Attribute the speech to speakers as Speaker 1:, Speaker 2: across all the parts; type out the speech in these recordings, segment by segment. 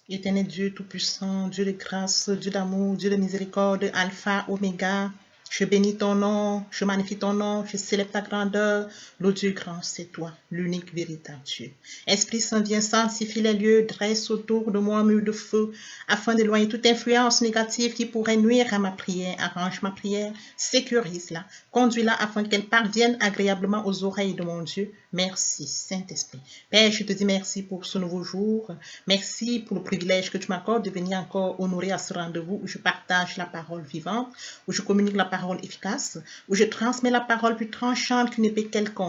Speaker 1: Éternel Dieu Tout-Puissant, Dieu de grâce, Dieu d'amour, Dieu de miséricorde, Alpha, Oméga, je bénis ton nom, je magnifie ton nom, je célèbre ta grandeur. Le Dieu grand, c'est toi, l'unique véritable Dieu. Esprit Saint, viens sanctifie les lieux, dresse autour de moi un mur de feu, afin d'éloigner toute influence négative qui pourrait nuire à ma prière. Arrange ma prière, sécurise-la, conduis-la afin qu'elle parvienne agréablement aux oreilles de mon Dieu. Merci, Saint-Esprit. Père, je te dis merci pour ce nouveau jour. Merci pour le privilège que tu m'accordes de venir encore honorer à ce rendez-vous où je partage la parole vivante, où je communique la parole efficace, où je transmets la parole plus tranchante qu'une épée quelconque.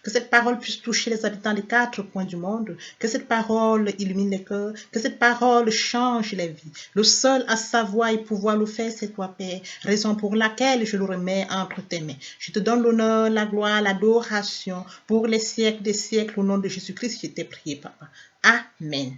Speaker 1: Que cette parole puisse toucher les habitants des 4 coins du monde, que cette parole illumine les cœurs, que cette parole change les vies. Le seul à savoir et pouvoir le faire, c'est toi, Père, raison pour laquelle je le remets entre tes mains. Je te donne l'honneur, la gloire, l'adoration pour les siècles des siècles. Au nom de Jésus-Christ, je t'ai prié, Papa. Amen.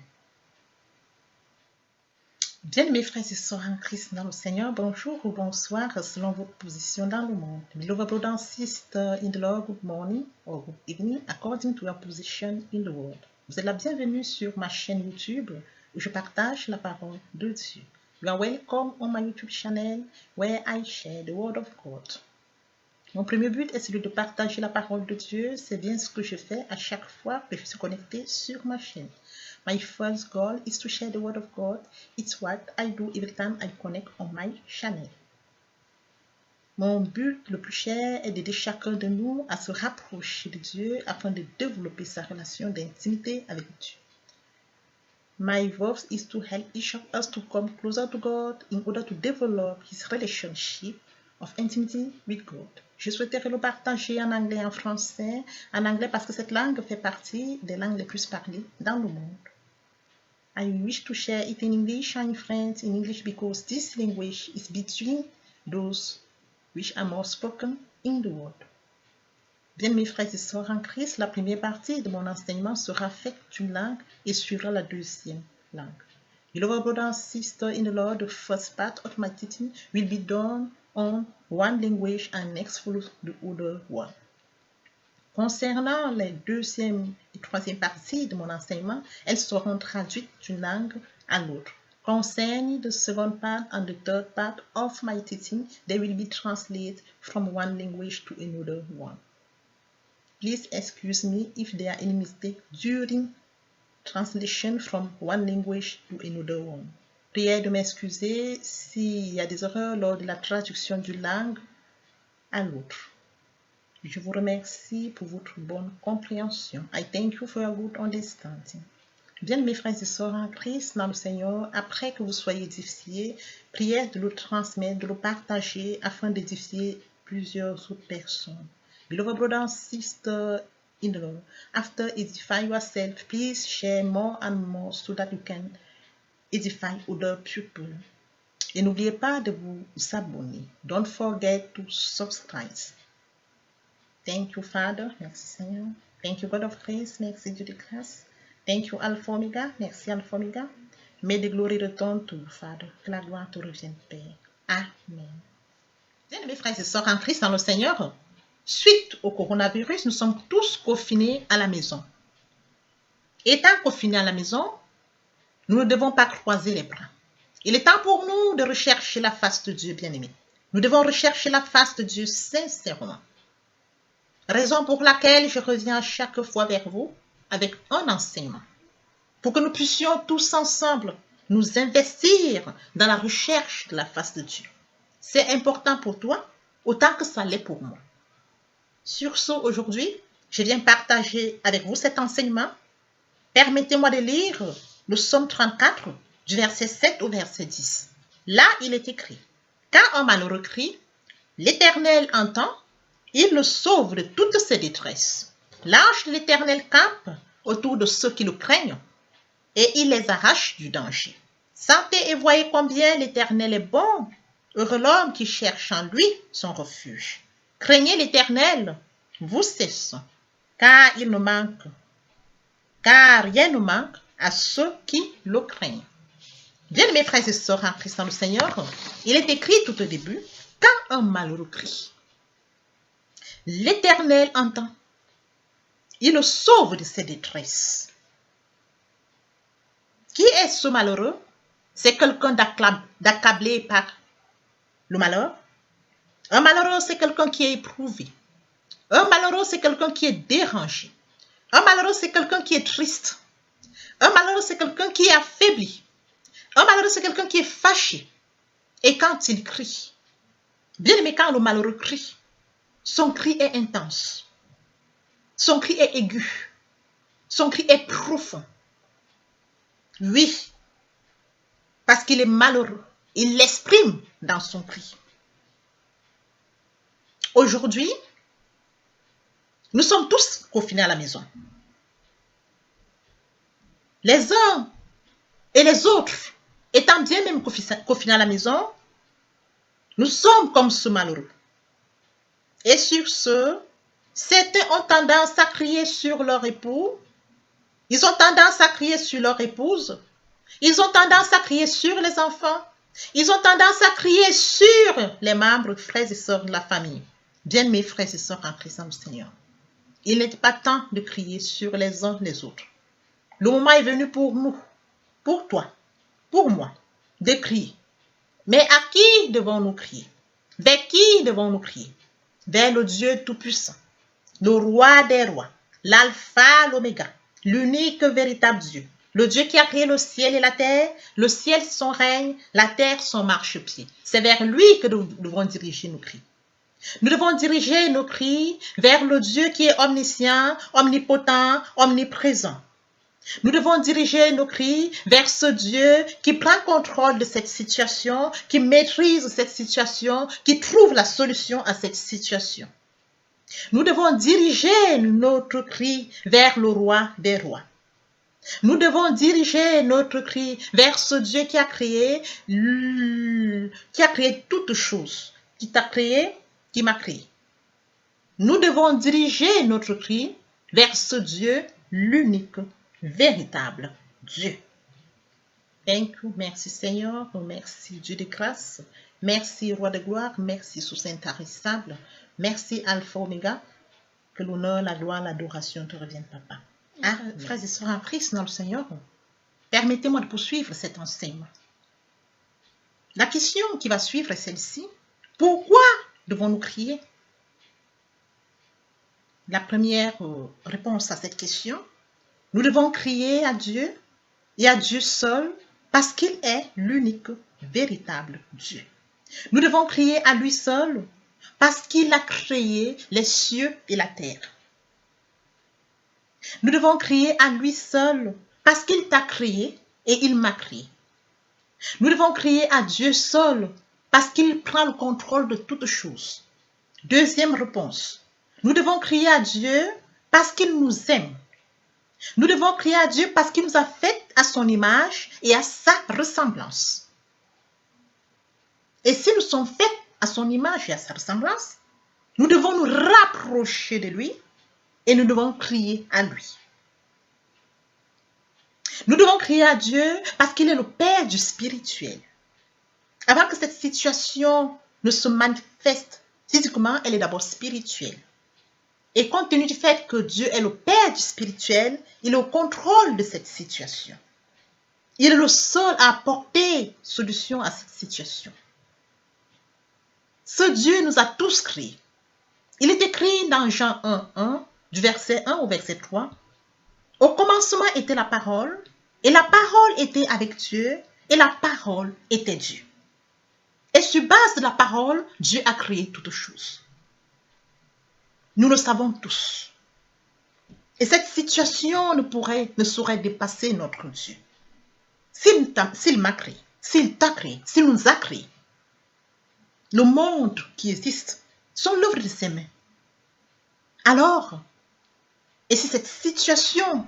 Speaker 1: Bien, mes frères et sœurs en Christ dans le Seigneur, bonjour ou bonsoir selon votre position dans le monde. Beloved brothers and sisters in the Lord, good morning or good evening according to your position in the world. Vous êtes la bienvenue sur ma chaîne YouTube où je partage la parole de Dieu. You are welcome on my YouTube channel where I share the word of God. Mon premier but est celui de partager la parole de Dieu. C'est bien ce que je fais à chaque fois que je suis connecté sur ma chaîne. My first goal is to share the word of God. It's what I do every time I connect on my channel. Mon but le plus cher est d'aider chacun de nous à se rapprocher de Dieu afin de développer sa relation d'intimité avec Dieu. My vow is to help each of us to come closer to God in order to develop his relationship of intimacy with God. Je souhaiterais le partager en anglais et en français. En anglais parce que cette langue fait partie des langues les plus parlées dans le monde. I wish to share it in English and in French in English because this language is between those which are more spoken in the world. Bien, mes frères et sœurs en Christ, la première partie de mon enseignement sera faite d'une langue et suivra la deuxième langue. Beloved brothers and sisters in the Lord, the first part of my teaching will be done on one language and next follows the other one. Concernant les deuxième et troisième parties de mon enseignement, elles seront traduites d'une langue à l'autre. Concerning the second part and the third part of my teaching, they will be translated from one language to another one. Please excuse me if there are any mistakes during translation from one language to another one. Prière de m'excuser s'il y a des erreurs lors de la traduction d'une langue à l'autre. Je vous remercie pour votre bonne compréhension. I thank you for your good understanding. Bien, mes frères et sœurs en Christ, dans le Seigneur, après que vous soyez édifiés, priez de le transmettre, de le partager afin d'édifier plusieurs autres personnes. Beloved brothers and sisters in the Lord, after edify yourself, please share more and more so that you can edify other people. Et n'oubliez pas de vous abonner. Don't forget to subscribe. Thank you, Father. Merci, Seigneur. Thank you, God of grace. Merci, Dieu de grâce. Thank you, Alpha Omega. Merci, Alpha Omega. May the glory return to you, Father. Que la gloire te revienne, Père. Amen. Bien, mes frères et sœurs en Christ dans le Seigneur, suite au coronavirus, nous sommes tous confinés à la maison. Étant confinés à la maison, nous ne devons pas croiser les bras. Il est temps pour nous de rechercher la face de Dieu, bien-aimé. Nous devons rechercher la face de Dieu sincèrement. Raison pour laquelle je reviens chaque fois vers vous avec un enseignement. Pour que nous puissions tous ensemble nous investir dans la recherche de la face de Dieu. C'est important pour toi autant que ça l'est pour moi. Sur ce, aujourd'hui, je viens partager avec vous cet enseignement. Permettez-moi de lire le psaume 34 du verset 7 au verset 10. Là, il est écrit, « Quand un malheureux crie, l'Éternel entend, il le sauve de toutes ses détresses. L'ange de l'Éternel campe autour de ceux qui le craignent et il les arrache du danger. Sentez et voyez combien l'Éternel est bon. Heureux l'homme qui cherche en lui son refuge. Craignez l'Éternel, vous ses saints, car rien ne manque à ceux qui le craignent. » Bien, mes frères et sœurs en Christ dans le Seigneur, il est écrit tout au début, quand un malheureux crie, l'Éternel entend. Il le sauve de ses détresses. Qui est ce malheureux? C'est quelqu'un d'accablé par le malheur. Un malheureux, c'est quelqu'un qui est éprouvé. Un malheureux, c'est quelqu'un qui est dérangé. Un malheureux, c'est quelqu'un qui est triste. Un malheureux, c'est quelqu'un qui est affaibli. Un malheureux, c'est quelqu'un qui est fâché. Et quand il crie, bien aimé, quand le malheureux crie, son cri est intense. Son cri est aigu. Son cri est profond. Oui, parce qu'il est malheureux. Il l'exprime dans son cri. Aujourd'hui, nous sommes tous confinés à la maison. Les uns et les autres, étant bien même confinés à la maison, nous sommes comme ce malheureux. Et sur ce, certains ont tendance à crier sur leur époux, ils ont tendance à crier sur leur épouse, ils ont tendance à crier sur les enfants, ils ont tendance à crier sur les membres, frères et sœurs de la famille. Bien mes frères et sœurs en Christ le Seigneur, il n'est pas temps de crier sur les uns les autres. Le moment est venu pour nous, pour toi, pour moi, de crier. Mais à qui devons-nous crier? Vers qui devons-nous crier? Vers le Dieu Tout-Puissant, le Roi des rois, l'Alpha, l'Oméga, l'unique véritable Dieu, le Dieu qui a créé le ciel et la terre, le ciel son règne, la terre son marchepied. C'est vers lui que nous devons diriger nos cris. Nous devons diriger nos cris vers le Dieu qui est omniscient, omnipotent, omniprésent. Nous devons diriger nos cris vers ce Dieu qui prend contrôle de cette situation, qui maîtrise cette situation, qui trouve la solution à cette situation. Nous devons diriger notre cri vers le roi des rois. Nous devons diriger notre cri vers ce Dieu qui a créé toutes choses, qui t'a créé, qui m'a créé. Nous devons diriger notre cri vers ce Dieu, l'unique, véritable Dieu. Thank you. Merci Seigneur, merci Dieu de grâce, merci Roi de gloire, merci sous intarissable, merci Alpha Oméga, que l'honneur, la gloire, l'adoration te reviennent, Papa. Ah, frères et sœurs en Christ dans le Seigneur, permettez-moi de poursuivre cet enseignement. La question qui va suivre est celle-ci. Pourquoi devons-nous crier? La première réponse à cette question, nous devons crier à Dieu et à Dieu seul parce qu'il est l'unique, véritable Dieu. Nous devons crier à lui seul parce qu'il a créé les cieux et la terre. Nous devons crier à lui seul parce qu'il t'a créé et il m'a créé. Nous devons crier à Dieu seul parce qu'il prend le contrôle de toutes choses. Deuxième réponse, nous devons crier à Dieu parce qu'il nous aime. Nous devons crier à Dieu parce qu'il nous a fait à son image et à sa ressemblance. Et si nous sommes faits à son image et à sa ressemblance, nous devons nous rapprocher de lui et nous devons crier à lui. Nous devons crier à Dieu parce qu'il est le Père du spirituel. Avant que cette situation ne se manifeste physiquement, elle est d'abord spirituelle. Et compte tenu du fait que Dieu est le Père du spirituel, il est au contrôle de cette situation. Il est le seul à apporter solution à cette situation. Ce Dieu nous a tous créés. Il est écrit dans Jean 1:1, du verset 1 au verset 3. Au commencement était la parole, et la parole était avec Dieu, et la parole était Dieu. Et sur base de la parole, Dieu a créé toutes choses. Nous le savons tous. Et cette situation ne saurait dépasser notre Dieu. S'il m'a créé, s'il t'a créé, s'il nous a créé, le monde qui existe sont l'œuvre de ses mains. Alors, et c'est cette situation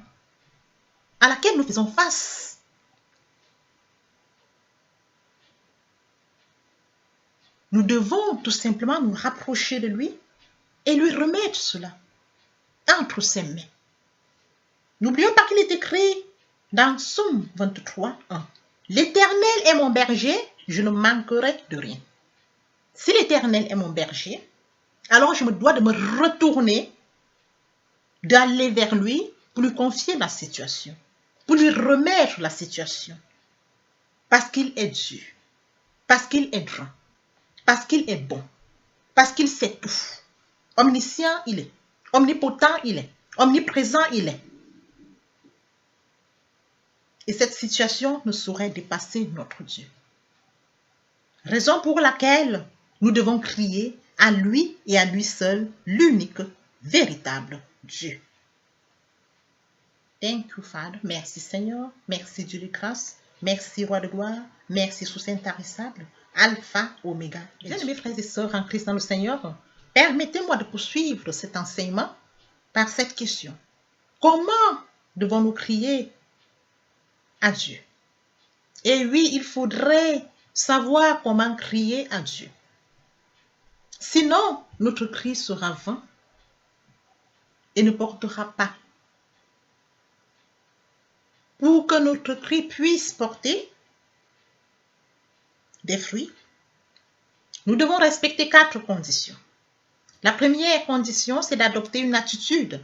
Speaker 1: à laquelle nous faisons face. Nous devons tout simplement nous rapprocher de lui et lui remettre cela entre ses mains. N'oublions pas qu'il est écrit dans Psaume 23:1. L'Éternel est mon berger, je ne manquerai de rien. Si l'Éternel est mon berger, alors je me dois de me retourner, d'aller vers lui pour lui confier ma situation. pour lui remettre la situation. Parce qu'il est Dieu, parce qu'il est grand, parce qu'il est bon, parce qu'il sait tout. Omniscient, il est. Omnipotent, il est. Omniprésent, il est. Et cette situation ne saurait dépasser notre Dieu. Raison pour laquelle nous devons crier à lui et à lui seul, l'unique, véritable Dieu. Thank you, Father. Merci, Seigneur. Merci, Dieu de grâce. Merci, Roi de gloire. Merci, sous intarissable. Alpha, Oméga. Bien-aimés frères et sœurs en Christ dans le Seigneur, permettez-moi de poursuivre cet enseignement par cette question. Comment devons-nous crier à Dieu? Et oui, il faudrait savoir comment crier à Dieu. Sinon, notre cri sera vain et ne portera pas. Pour que notre cri puisse porter des fruits, nous devons respecter 4 conditions. La première condition, c'est d'adopter une attitude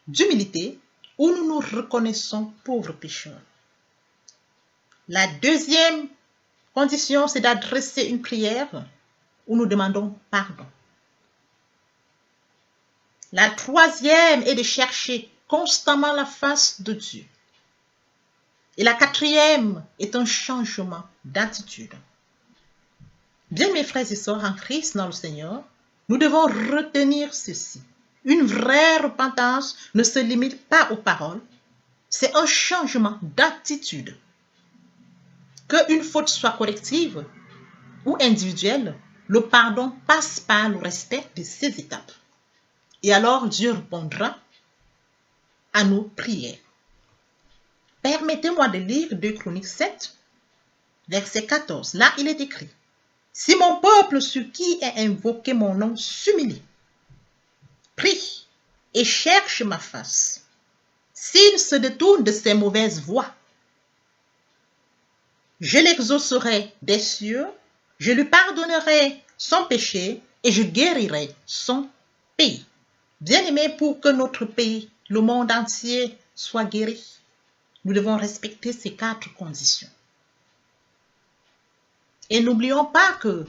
Speaker 1: d'humilité où nous nous reconnaissons pauvres pécheurs. La deuxième condition, c'est d'adresser une prière où nous demandons pardon. La troisième est de chercher constamment la face de Dieu. Et la quatrième est un changement d'attitude. Bien, mes frères et sœurs en Christ dans le Seigneur, nous devons retenir ceci. Une vraie repentance ne se limite pas aux paroles, c'est un changement d'attitude. Qu'une faute soit collective ou individuelle, le pardon passe par le respect de ces étapes. Et alors Dieu répondra à nos prières. Permettez-moi de lire 2 Chroniques 7, verset 14. Là, il est écrit: si mon peuple sur qui est invoqué mon nom s'humilie, prie et cherche ma face, s'il se détourne de ses mauvaises voies, je l'exaucerai des cieux, je lui pardonnerai son péché et je guérirai son pays. Bien-aimés, pour que notre pays, le monde entier, soit guéri, nous devons respecter ces 4 conditions. Et n'oublions pas que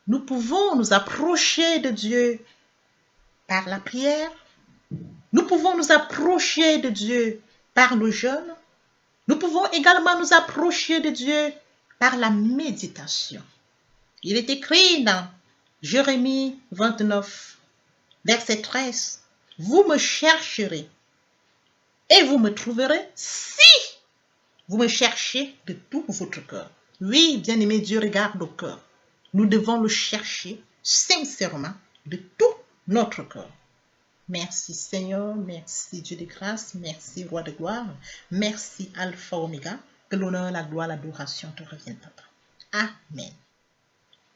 Speaker 1: nous pouvons nous approcher de Dieu par la prière, nous pouvons nous approcher de Dieu par le jeûne, nous pouvons également nous approcher de Dieu par la méditation. Il est écrit dans Jérémie 29, verset 13, « Vous me chercherez et vous me trouverez si vous me cherchez de tout votre cœur. » Oui, bien-aimé, Dieu regarde au cœur. Nous devons le chercher sincèrement de tout notre cœur. Merci Seigneur, merci Dieu de grâce, merci Roi de gloire, merci Alpha Oméga, que l'honneur, la gloire, l'adoration te reviennent, Papa. Amen.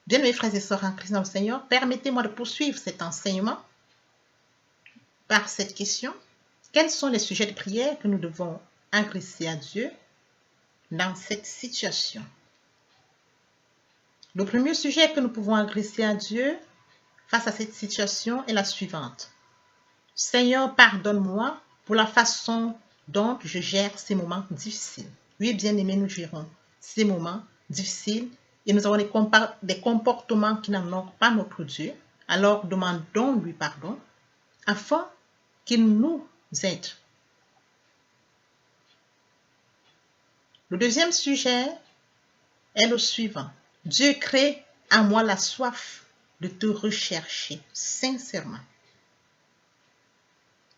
Speaker 1: Bien mes frères et sœurs en Christ dans le Seigneur, permettez-moi de poursuivre cet enseignement par cette question. Quels sont les sujets de prière que nous devons adresser à Dieu dans cette situation? Le premier sujet que nous pouvons adresser à Dieu face à cette situation est la suivante. Seigneur, pardonne-moi pour la façon dont je gère ces moments difficiles. Oui, bien-aimés, nous gérons ces moments difficiles et nous avons des comportements qui n'honorent pas notre Dieu. Alors, demandons-lui pardon afin qu'il nous aide. Le deuxième sujet est le suivant. Dieu crée en moi la soif de te rechercher sincèrement.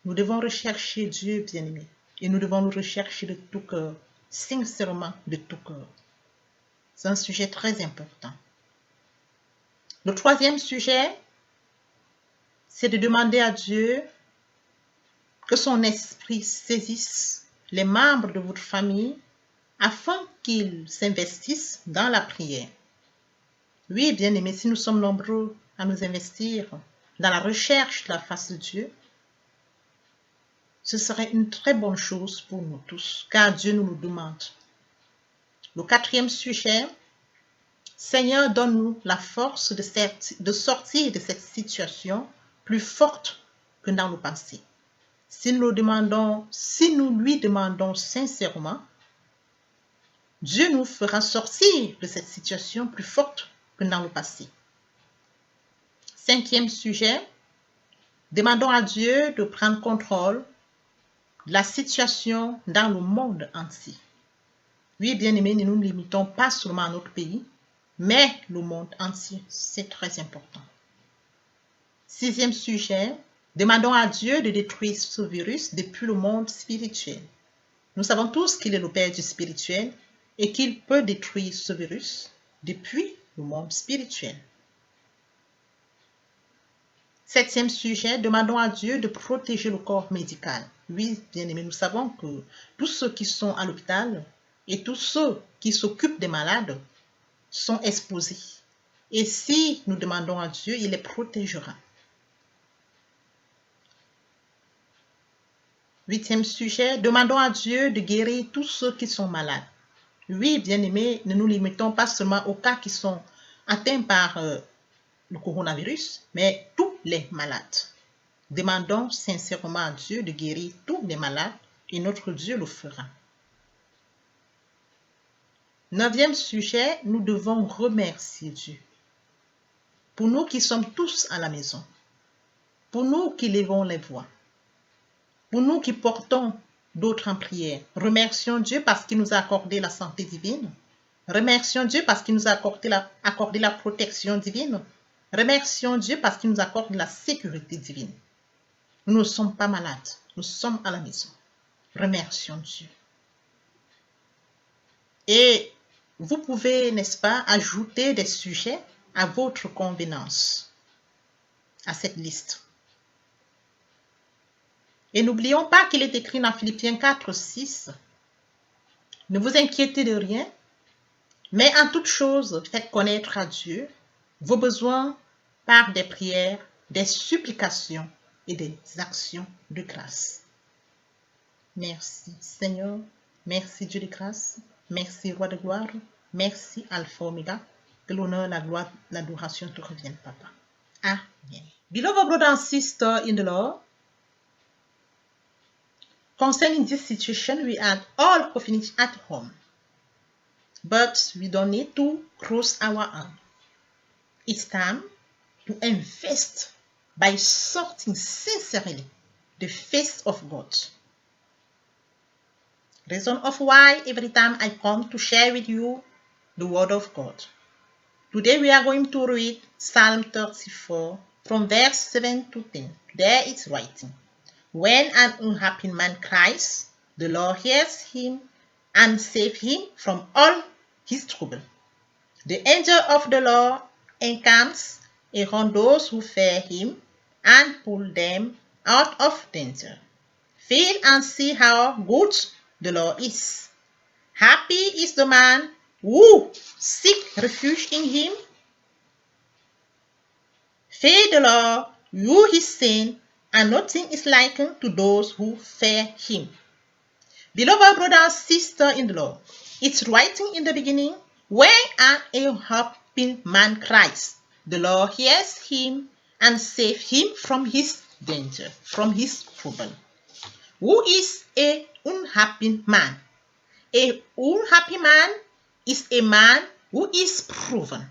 Speaker 1: Nous devons rechercher Dieu, bien-aimé, et nous devons le rechercher de tout cœur, sincèrement de tout cœur. C'est un sujet très important. Le troisième sujet, c'est de demander à Dieu que son esprit saisisse les membres de votre famille afin qu'ils s'investissent dans la prière. Oui, bien-aimé, si nous sommes nombreux à nous investir dans la recherche de la face de Dieu, ce serait une très bonne chose pour nous tous, car Dieu nous le demande. Le quatrième sujet, Seigneur, donne-nous la force de sortir de cette situation plus forte que dans le passé. si nous lui demandons sincèrement, Dieu nous fera sortir de cette situation plus forte que dans le passé. 5e sujet, demandons à Dieu de prendre contrôle de la situation dans le monde entier. Oui, bien-aimés, ne nous limitons pas seulement à notre pays, mais le monde entier. C'est très important. 6e sujet, demandons à Dieu de détruire ce virus depuis le monde spirituel. Nous savons tous qu'il est le Père du spirituel et qu'il peut détruire ce virus depuis le monde spirituel. 7e sujet, demandons à Dieu de protéger le corps médical. Oui, bien-aimés, nous savons que tous ceux qui sont à l'hôpital et tous ceux qui s'occupent des malades sont exposés. Et si nous demandons à Dieu, il les protégera. 8e sujet, demandons à Dieu de guérir tous ceux qui sont malades. Oui, bien-aimés, ne nous limitons pas seulement aux cas qui sont atteints par le coronavirus, mais tous les malades. Demandons sincèrement à Dieu de guérir tous les malades et notre Dieu le fera. 9e sujet, nous devons remercier Dieu. Pour nous qui sommes tous à la maison, pour nous qui levons les voix, pour nous qui portons d'autres en prière, remercions Dieu parce qu'il nous a accordé la santé divine. Remercions Dieu parce qu'il nous a accordé la protection divine. Remercions Dieu parce qu'il nous accorde la sécurité divine. Nous ne sommes pas malades, nous sommes à la maison. Remercions Dieu. Et vous pouvez, n'est-ce pas, ajouter des sujets à votre convenance à cette liste. Et n'oublions pas qu'il est écrit dans Philippiens 4, 6. Ne vous inquiétez de rien, mais en toute chose, faites connaître à Dieu vos besoins par des prières, des supplications et des actions de grâce. Merci Seigneur, merci Dieu de grâce, merci Roi de gloire, merci Alpha Omega, que l'honneur, la gloire, l'adoration te reviennent, Papa. Amen. Beloved brother and sister in the Lord, concerning this situation, we are all finished at home, but we don't need to cross our arms. It's time to invest by sorting sincerely the face of God. Reason of why every time I come to share with you the word of God. Today we are going to read Psalm 34 from verse 7 to 10. There it's writing, when an unhappy man cries, the Lord hears him and saves him from all his trouble. The angel of the Lord encamps around those who fear him and pull them out of danger. Feel and see how good the Lord is. Happy is the man who seeks refuge in him. Fear the Lord, you his saints, and nothing is likened to those who fear him. Beloved brother and sister in the Lord, it's writing in the beginning, when an unhappy man cries, the Lord hears him and saves him from his danger, from his trouble. Who is an unhappy man? An unhappy man is a man who is proven.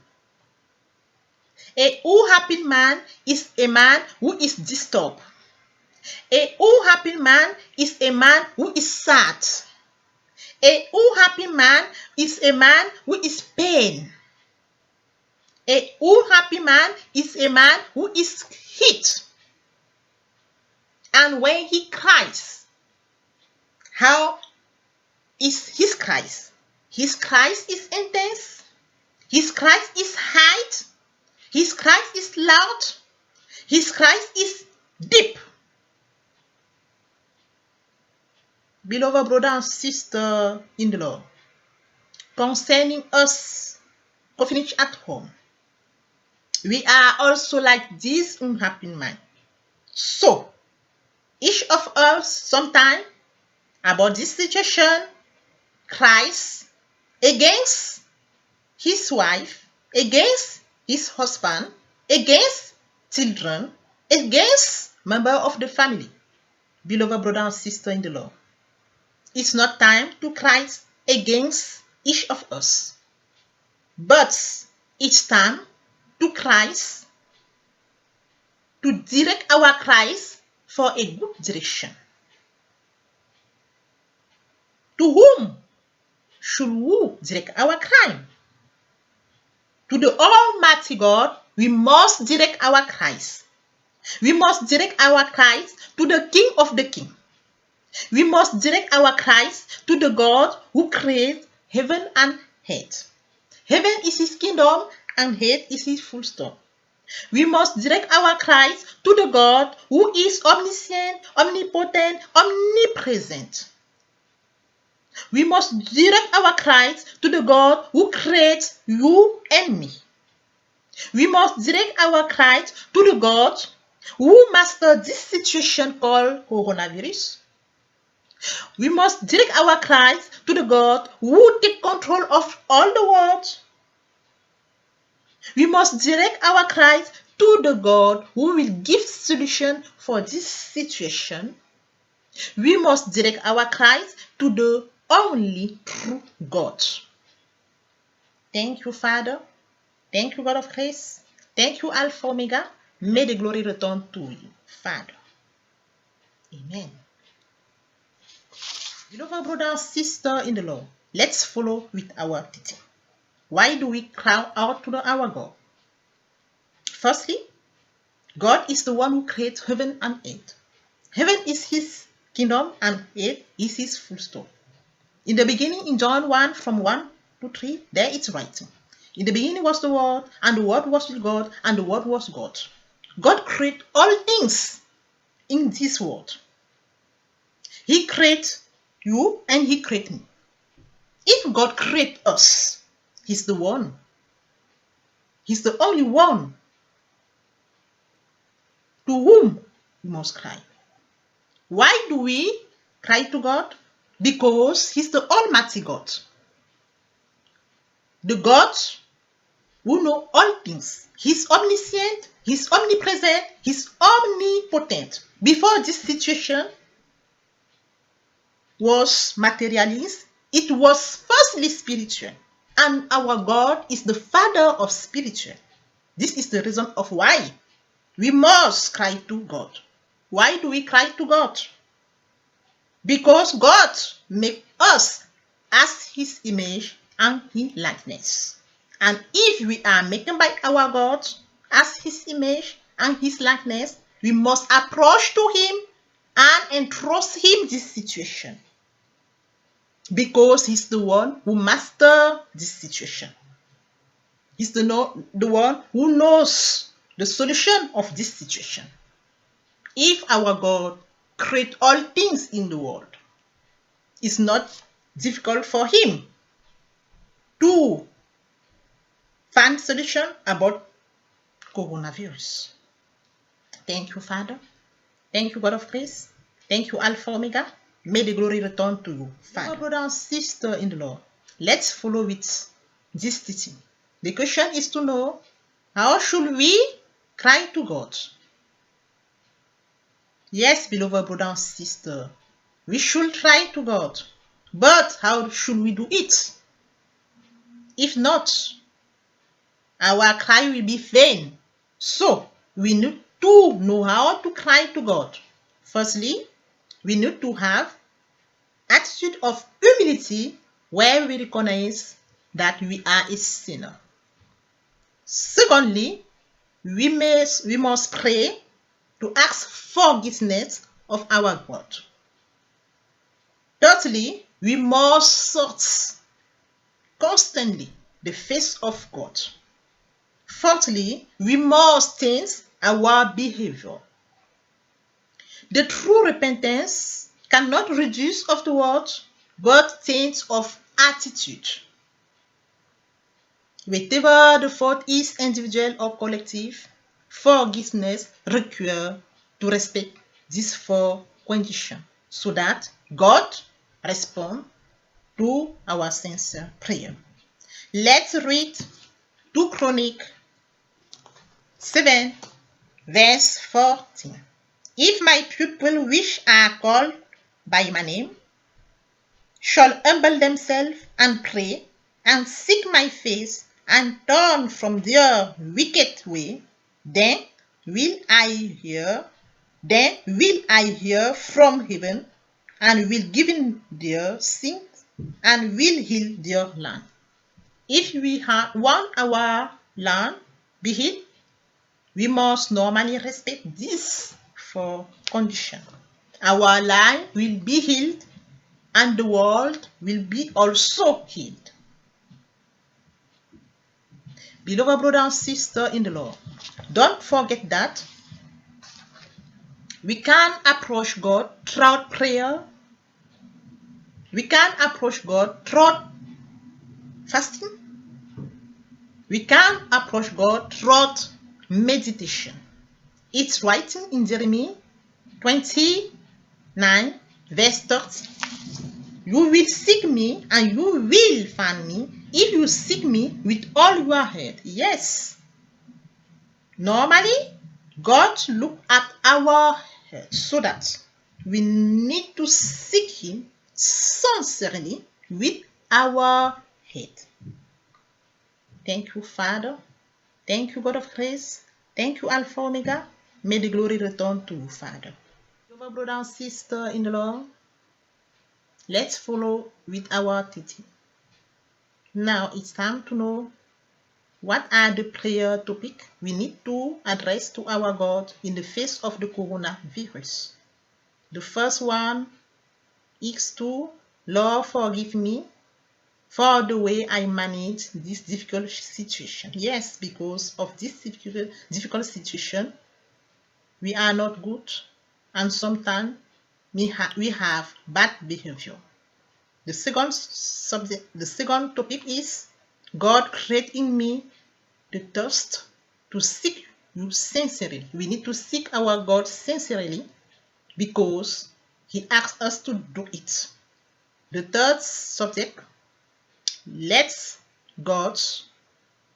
Speaker 1: An unhappy man is a man who is disturbed. An unhappy man is a man who is sad. An unhappy man is a man who is pain. An unhappy man is a man who is hit. And when he cries, how is his cries? His cries is intense. His cries is high. His cries is loud. His cries is deep. Beloved brother and sister in the Lord, concerning us, finished at home, we are also like this unhappy man. So, each of us sometime about this situation cries against his wife, against his husband, against children, against member of the family. beloved brother and sister in the Lord, it's not time to cry against each of us, but it's time to cry, to direct our cries for a good direction. To whom should we direct our cry? To the Almighty God, we must direct our cries. We must direct our cries to the King of the King. We must direct our cries to the God who created heaven and earth. Heaven is his kingdom and earth is his full stop. We must direct our cries to the God who is omniscient, omnipotent, omnipresent. We must direct our cries to the God who creates you and me. We must direct our cries to the God who mastered this situation called coronavirus. We must direct our cries to the God who takes control of all the world. We must direct our cries to the God who will give solution for this situation. We must direct our cries to the only true God. Thank you, Father. Thank you, God of grace. Thank you, Alpha Omega. May the glory return to you, Father. Amen. Beloved brother and sister in the Lord, let's follow with our teaching. Why do we cry out to our God? Firstly, God is the one who creates heaven and earth. Heaven is his kingdom and earth is his full stop. In the beginning, in John 1, from 1 to 3, there it's writing. In the beginning was the Word, and the Word was with God, and the Word was God. God created all things in this world. He created you and he created me. If God created us, he's the one. He's the only one to whom we must cry. Why do we cry to God? Because he's the Almighty God. The God who knows all things. He's omniscient, he's omnipresent, he's omnipotent. Before this situation was materialist, it was firstly spiritual. And our God is the Father of spiritual. This is the reason of why we must cry to God. Why do we cry to God? Because God made us as his image and his likeness. And if we are making by our God as his image and his likeness, we must approach to him and entrust him this situation. Because he's the one who masters this situation. He's the one who knows the solution of this situation. If our God created all things in the world, it's not difficult for him to find solution about coronavirus. Thank you, Father. Thank you, God of grace. Thank you, Alpha Omega. May the glory return to you, Father. Brother and sister in the Lord, let's follow with this teaching. The question is to know, how should we cry to God? Yes, beloved brother and sister, we should cry to God. But how should we do it? If not, our cry will be vain. So, we need to know how to cry to God. Firstly, we need to have attitude of humility where we recognize that we are a sinner. Secondly, we must pray to ask forgiveness of our God. Thirdly, we must search constantly the face of God. Fourthly, we must change our behavior. The true repentance cannot reduce of the word, but change of attitude. Whatever the fault is, individual or collective, forgiveness requires to respect these four conditions so that God responds to our sincere prayer. Let's read 2 Chronicles 7, verse 14. If my people which are called by my name shall humble themselves and pray and seek my face and turn from their wicked way, then will I hear from heaven and will give in their sins and will heal their land. If we want our land be healed, we must normally respect this for condition. Our land will be healed and the world will be also healed. Beloved brother and sister in the Lord, don't forget that we can approach God through prayer. We can approach God through fasting. We can approach God through meditation. It's written in Jeremiah 29 verse 30. You will seek me and you will find me if you seek me with all your heart. Yes. Normally, God looks at our heart so that we need to seek Him sincerely with our heart. Thank you, Father. Thank you, God of grace. Thank you, Alpha Omega. May the glory return to you, Father. Beloved brother and sister in the Lord, let's follow with our teaching. Now it's time to know what are the prayer topics we need to address to our God in the face of the coronavirus. The first one is to, Lord, forgive me for the way I manage this difficult situation. Yes, because of this difficult situation, we are not good and sometimes we have bad behavior. The second topic is, God create in me the thirst to seek you sincerely. We need to seek our God sincerely because He asks us to do it. The third subject, let God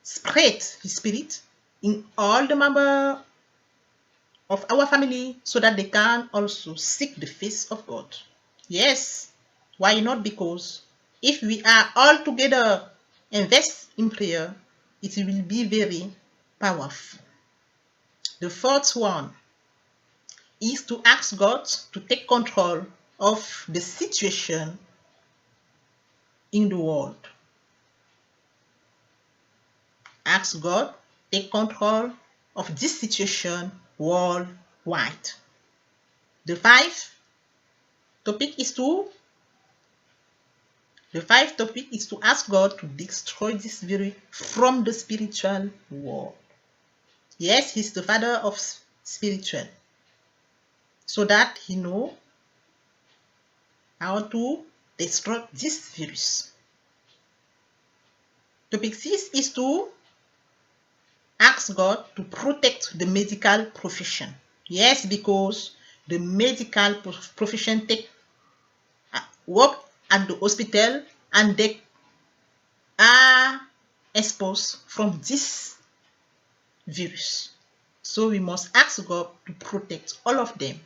Speaker 1: spread His Spirit in all the members of our family so that they can also seek the face of God. Yes, why not? Because if we are all together invest in prayer, it will be very powerful. The fourth one is to ask God to take control of the situation in the world. Ask God take control of this situation worldwide. The fifth topic is to ask God to destroy this virus from the spiritual world. Yes, He's the Father of spiritual, so that He knows how to destroy this virus. Topic 6 is to ask God to protect the medical profession. Yes, because the medical profession work at the hospital and they are exposed from this virus. So we must ask God to protect all of them.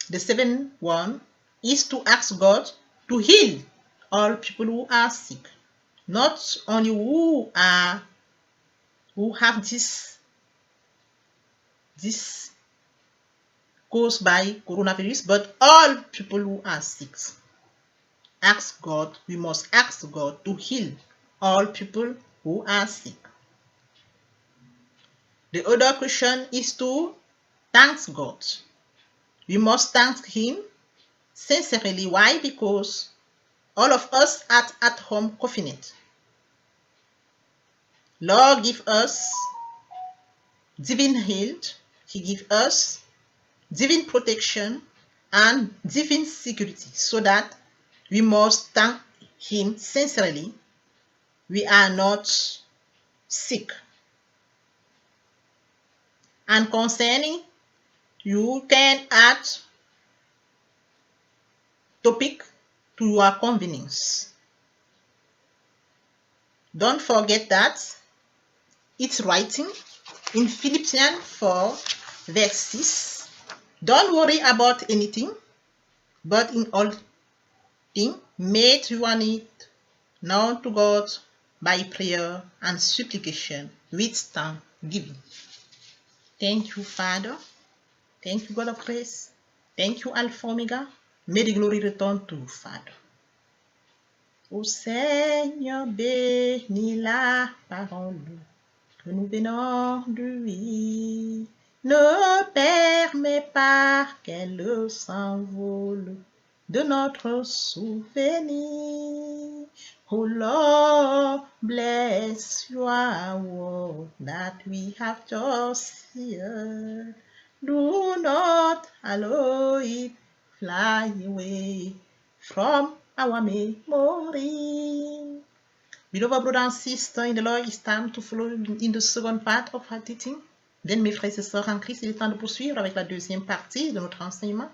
Speaker 1: The seventh one is to ask God to heal all people who are sick, not only who have this caused by coronavirus, but all people who are sick. We must ask God to heal all people who are sick. The other question is to thank God. We must thank Him sincerely. Why? Because all of us are at home confined. Lord give us divine health. He give us divine protection and divine security, so that we must thank Him sincerely. We are not sick. And concerning, you can add topic to your convenience. Don't forget that it's writing in Philippians 4 verse 6. Don't worry about anything, but in all things, make your need known to God by prayer and supplication with thanksgiving. Thank you, Father. Thank you, God of grace. Thank you, Alpha Omega. May the glory return to you, Father. Ô Seigneur, bénis la parole que nous venons de lui. Ne permets pas qu'elle s'envole de notre souvenir. Oh Lord, bless your word that we have just heard. Do not allow it fly away from our memory. Beloved brothers and sisters in the Lord, it's time to follow in the second part of our teaching. Then, mes frères et sœurs en Christ, il est temps de poursuivre avec la deuxième partie de notre enseignement.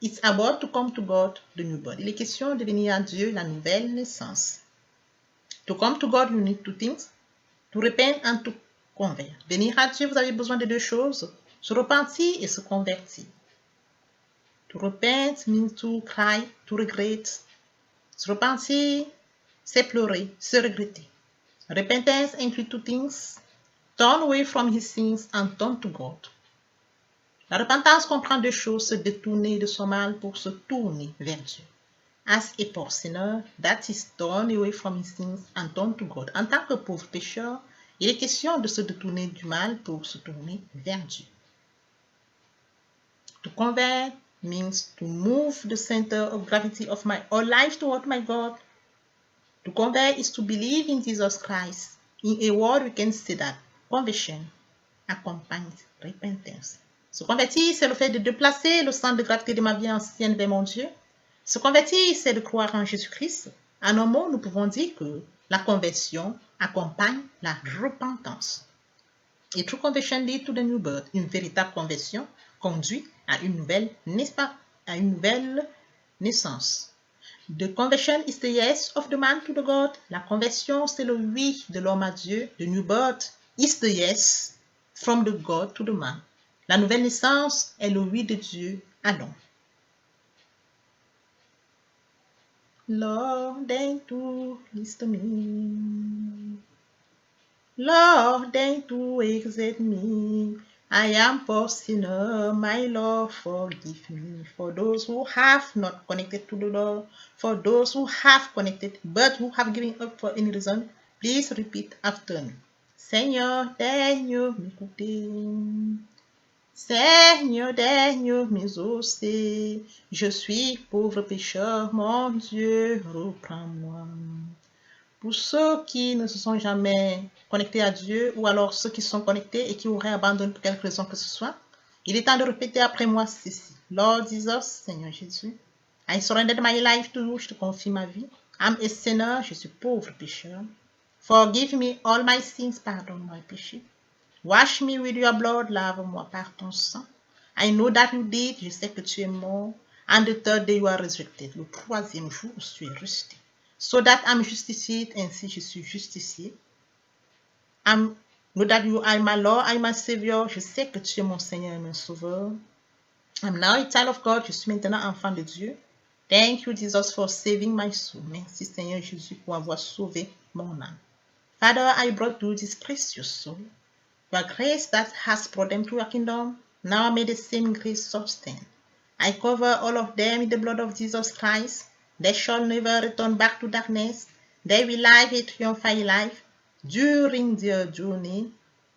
Speaker 1: It's about to come to God, the new birth. Il est question de venir à Dieu, la nouvelle naissance. To come to God, you need two things. To repent and to convert. Venir à Dieu, vous avez besoin de deux choses. Se repentir et se convertir. To repent means to cry, to regret. Se repentir, c'est pleurer, se regretter. Repentance includes two things. Turn away from his sins and turn to God. La repentance comprend deux choses, se détourner de son mal pour se tourner vers Dieu. As a poor sinner, that is turn away from his sins and turn to God. En tant que pauvre pécheur, il est question de se détourner du mal pour se tourner vers Dieu. To convert means to move the center of gravity of my whole life toward my God. To convert is to believe in Jesus Christ. In a word, we can say that conversion accompanies repentance. Se convertir, c'est le fait de déplacer le centre de gravité de ma vie ancienne vers mon Dieu. Se convertir, c'est de croire en Jésus-Christ. En un mot, nous pouvons dire que la conversion accompagne la repentance. A true conversion leads to the new birth. Une véritable conversion conduit à une nouvelle naissance. The conversion is the yes of the man to the God. La conversion, c'est le oui de l'homme à Dieu. The new birth is the yes from the God to the man. La nouvelle naissance est le oui de Dieu à l'homme. Lord, deign to listen to me. Lord, deign to accept me. I am poor sinner, my Lord, forgive me. For those who have not connected to the Lord, for those who have connected but who have given up for any reason, please repeat after me. Seigneur, daigne m'écouter. Seigneur, daigne m'exaucer. Je suis pauvre pécheur, mon Dieu, reprends-moi. Pour ceux qui ne se sont jamais connectés à Dieu, ou alors ceux qui sont connectés et qui auraient abandonné pour quelque raison que ce soit, il est temps de répéter après moi ceci. Lord Jesus, Seigneur Jésus, I surrendered my life to you, je te confie ma vie. I'm a sinner, je suis pauvre pécheur. Forgive me all my sins, pardonne mes péchés. Wash me with your blood, lave-moi par ton sang. I know that you did, je sais que tu es mort. And the third day you are resurrected. Le troisième jour, tu es ressuscité. So that I'm justified, ainsi je suis justifié. Know that you are my Lord, I am my Savior. Je sais que tu es mon Seigneur et mon Sauveur. I'm now a child of God, je suis maintenant enfant de Dieu. Thank you, Jesus, for saving my soul. Merci, Seigneur Jésus, pour avoir sauvé mon âme. Father, I brought you this precious soul. Your grace that has brought them to your kingdom, now may the same grace sustain. I cover all of them in the blood of Jesus Christ. They shall never return back to darkness. They will live a triumphant life during their journey.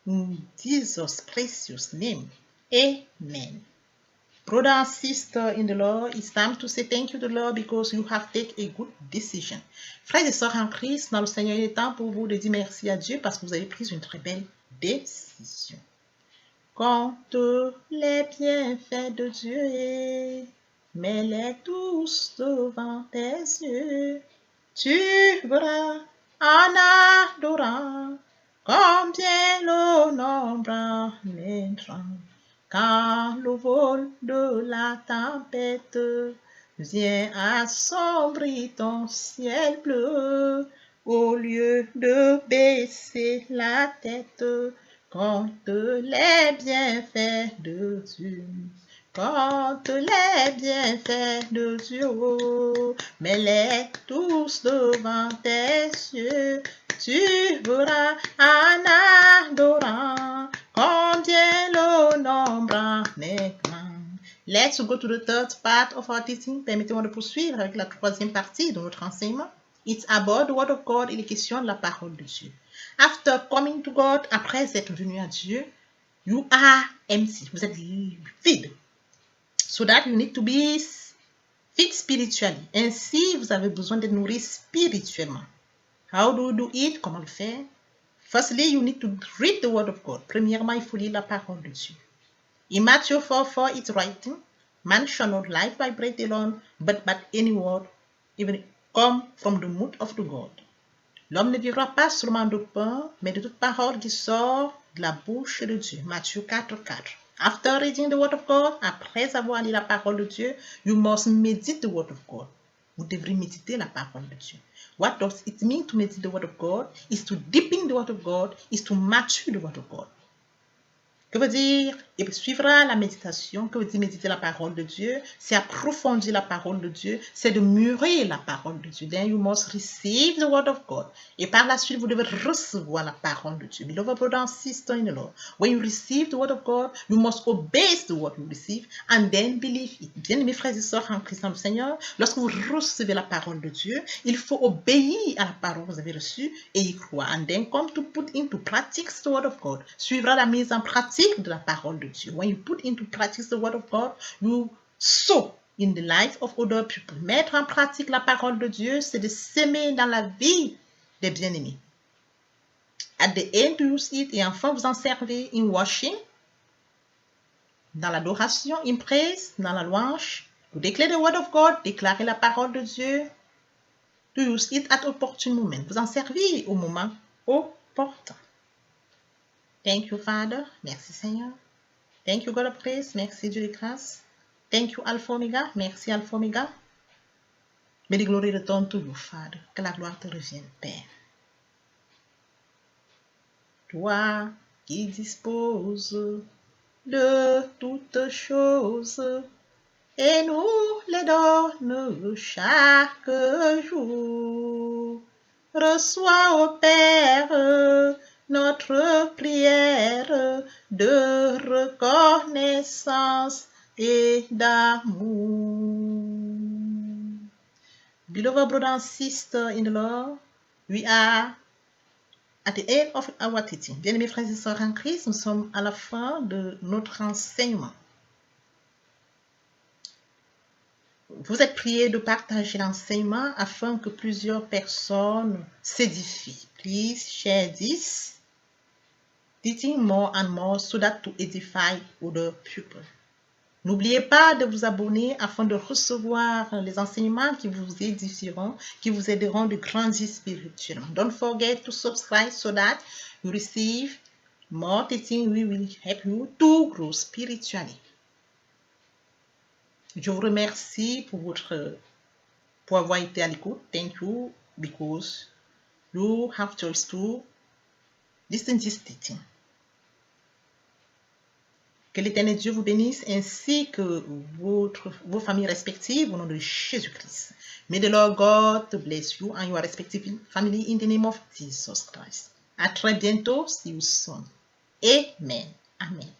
Speaker 1: In Jesus' precious name. Amen. Brother and sister in the Lord, it's time to say thank you to the Lord because you have taken a good decision. Frères et sœurs en Christ, dans le Seigneur, il est temps pour vous de dire merci à Dieu parce que vous avez pris une très belle décision. Compte les bienfaits de Dieu, mets-les tous devant tes yeux. Tu verras en adorant combien le nombre naîtra. Quand le vol de la tempête vient assombrir ton ciel bleu, au lieu de baisser la tête, compte les bienfaits de Dieu. Compte les bienfaits de Dieu, mets-les tous devant tes yeux. Tu verras en adorant combien le nombre en est grand. Let's go to the third part of our teaching. Permettez-moi de poursuivre avec la troisième partie de notre enseignement. It's about the word of God. Il est question de la parole de Dieu. After coming to God, après être venu à Dieu, you are empty. Vous êtes vide. So that you need to be fit spiritually. Ainsi, vous avez besoin d'être nourri spirituellement. How do you do it? Comment le faire? Firstly, you need to read the word of God. Premièrement, il faut lire la parole de Dieu. In Matthew 4:4, it's writing, man shall not live by bread alone, but by any word, even come from the mouth of the God. L'homme ne vivra pas seulement de pain, mais de toute parole qui sort de la bouche de Dieu. Matthieu 4:4. After reading the word of God, après avoir lu la parole de Dieu, you must meditate the word of God. Vous devrez méditer la parole de Dieu. What does it mean to meditate the word of God? Is to deepen the word of God, is to mature the word of God. Que veut dire? Et suivra la méditation. Que veut dire méditer la parole de Dieu? C'est approfondir la parole de Dieu. C'est de mûrir la parole de Dieu. Then you must receive the word of God. Et par la suite, vous devez recevoir la parole de Dieu. Beloved brother and sister in the Lord, when you receive the word of God, you must obey the word you receive and then believe it. Bien, mes frères et sœurs en Christ dans le Seigneur, lorsque vous recevez la parole de Dieu, il faut obéir à la parole que vous avez reçue et y croire. And then come to put into practice the word of God. Suivra la mise en pratique de la parole de Dieu. When you put into practice the word of God, you sow in the life of other people. Mettre en pratique la parole de Dieu, c'est de s'aimer dans la vie des bien-aimés. At the end, you use it, et enfin vous en servez in worship, dans l'adoration, in praise, dans la louange. To declare the word of God, déclarer la parole de Dieu. To use it at opportune moment. Vous en servez au moment opportun. Thank you, Father. Merci, Seigneur. Thank you, God of praise. Merci, Dieu de grâce. Thank you, Alpha Omega. Merci, Alpha Omega. Mais the glory return to you, Father. Que la gloire te revienne, Père. Toi qui disposes de toutes choses et nous les donnes chaque jour. Reçois, ô Père, notre prière de reconnaissance et d'amour. Beloved brother and sister in the Lord, we are at the end of our teaching. Bien-aimés frères et sœurs en Christ, nous sommes à la fin de notre enseignement. Vous êtes priés de partager l'enseignement afin que plusieurs personnes s'édifient. Please share this teaching more and more so that to edify other people. N'oubliez pas de vous abonner afin de recevoir les enseignements qui vous édifieront, qui vous aideront de grandir spirituellement. Don't forget to subscribe so that you receive more teaching. We will help you to grow spiritually. Je vous remercie pour avoir été à l'écoute. Thank you because you have choice to listen to this teaching. Que l'Éternel Dieu vous bénisse ainsi que vos familles respectives au nom de Jésus-Christ. May the Lord God bless you and your respective family in the name of Jesus Christ. À très bientôt. See you soon. Amen. Amen.